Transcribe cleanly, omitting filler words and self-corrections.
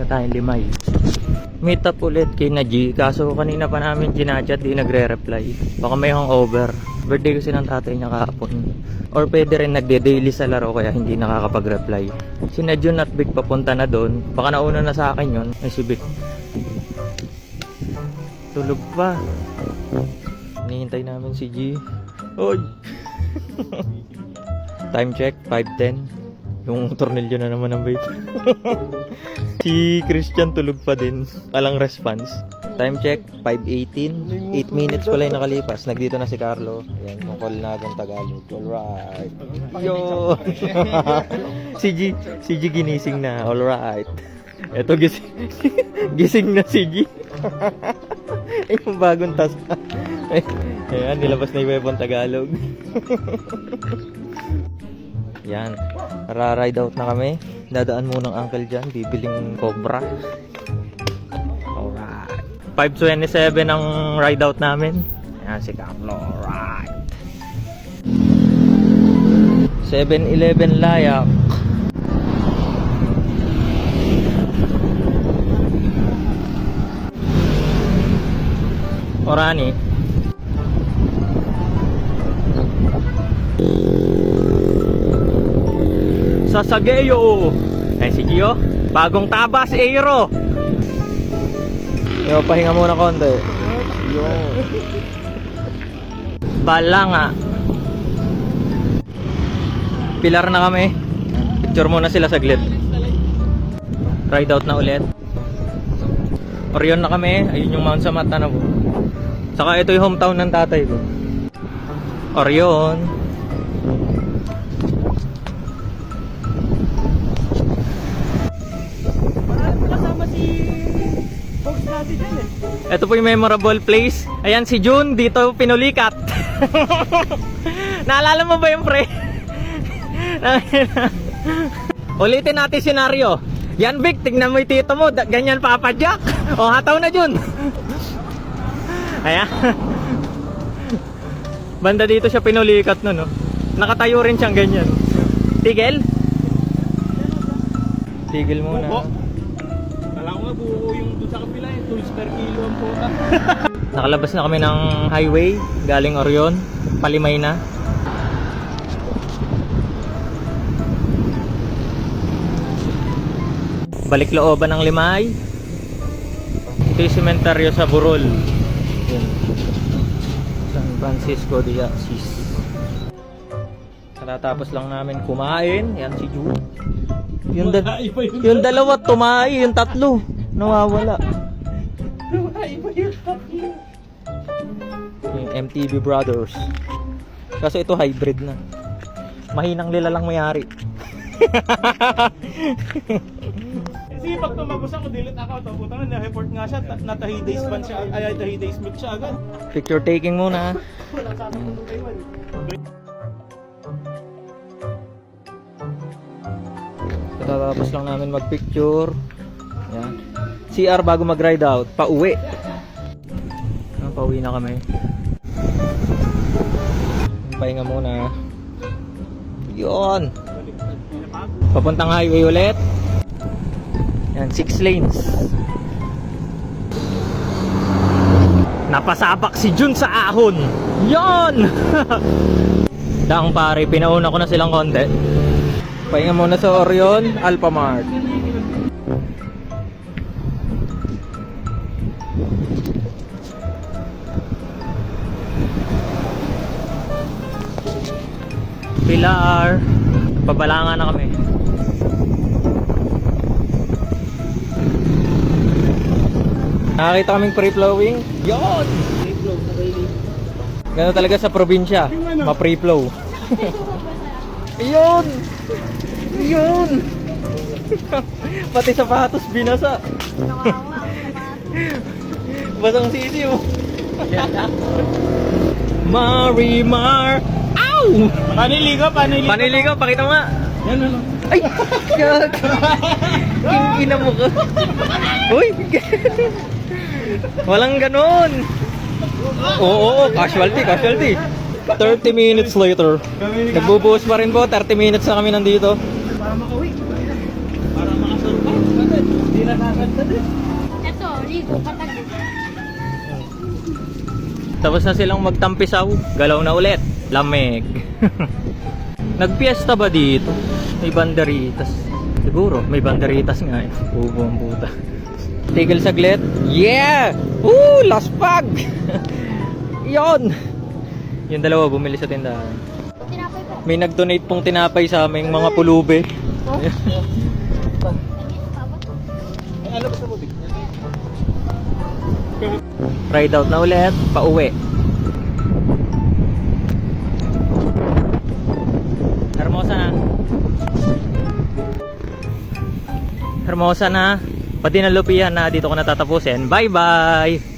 tayong Limay. Meet up ulit kay Naji, kaso kanina pa namin ginachat, di nagre-reply. Baka may hangover. Birthday kasi ng tatay niya kahapon. Or pwede rin nagde-daily sa laro kaya hindi nakakapag-reply. Si Najun at Vic papunta na doon. Baka nauna na sa akin yun. Ay si Vic tulog pa. Hinihintay namin si G. Oy! Time check, 5:10. Yung tornilyo na naman ng vape. Si Christian tulog pa din. Walang response. Time check, 5:18. 8 minutes pala yung nakalipas. Nagdito na si Carlo. Ayan, yung call na agad Tagalog. Alright. Yo! Si G ginising na. Alright. Eto gising na si G. Yung bagong task. Ayan, nilabas na yung weapon Tagalog. Yan, ride out na kami. Dadaan muna ng uncle dyan, bibiling Cobra. Alright, 5:27 ang ride out namin. Yan si Carlo, alright. 7-Eleven Layak. Orani. Sasageo. Ay si Gio, bagong tabas Aero. Yo, pahinga muna konti. Yo. Balanga. Pilar na kami. Picture muna sila saglit. Ride out na ulit. Orion na kami. Ayun yung Mount Samata na po. Saka ito yung hometown ng tatay ko. Orion. Ito po yung memorable place. Ayan si June, dito pinulikat. Naalala mo ba yung pre? Ulitin natin senaryo. Yan Vic, tignan mo yung tito mo, ganyan papadyak. O hataw na June. Ayan. Banda dito siya pinulikat no, no? Nakatayo rin siyang ganyan. Tigil? Tigil muna. Kala ko nga buo yung dun sa kapila, yung tools per kilo ang puta. Nakalabas na kami ng highway galing Orion, Palimay na. Balik looban ng Limay. Ito yung sementeryo sa Burol. Yun. San Francisco de Assis. Katatapos lang namin kumain. Yan si Ju. Yung dalawa tumay, yung tatlo nawawala. Yung MTV Brothers. Kaso ito hybrid na. Mahinang lila lang mayari. Kasi pag tumagos ako, delete account, putang na-report nga siya, natahi days ban siya, ay tahi days mute siya agad. Picture taking muna. Wala sa akin kung Taiwan. Tapos lang namin magpicture. Yan. CR bago mag-ride out. Pauwi. Pauwi na kami. Pahinga muna. Yun. Papuntang highway ulit. Yan, 6 lanes. Napasabak si Jun sa ahon. Yon. Dang pare, pinauna ko na silang konti. Pahinga muna sa Orion, Alphamart. Pilar. Babalangan na kami. Nakakita kaming free-flowing. Yon! Free-flow sa daily. Gano'n talaga sa probinsya. Ma-free-flow. Yun! Yun! Pati sapatos binasa. Basang sisi mo. Marimar! Ow! Paniligaw. Paniligaw, pakita mo nga. Yan ano. Ay! Gag! Kingina mo ka. Uy! Walang ganon. Oo, casualty. 30 minutes later. Nagbubuhos pa rin po, 30 minutes na kami nandito. Para makauwi. Para makasurvive. Hindi na ganda din. Ito, ligo, patag. Tapos na silang magtampisaw. Galaw na ulit. Lamig. Nagpiesta ba dito? May banderitas. Siguro, may banderitas nga eh. Ubo ang puta. Tigil saglit. Yeah! Woo! Last pag! Yon! Yung dalawa bumili sa tindahan. Tinapay po. May nag-donate pong tinapay sa aming mga pulube. Ay, ano ba sa bubig? Ride out na ulit. Pauwi. Hermosa na. Hermosa na. Pati na Lupian na dito ko natatapusin. Bye bye!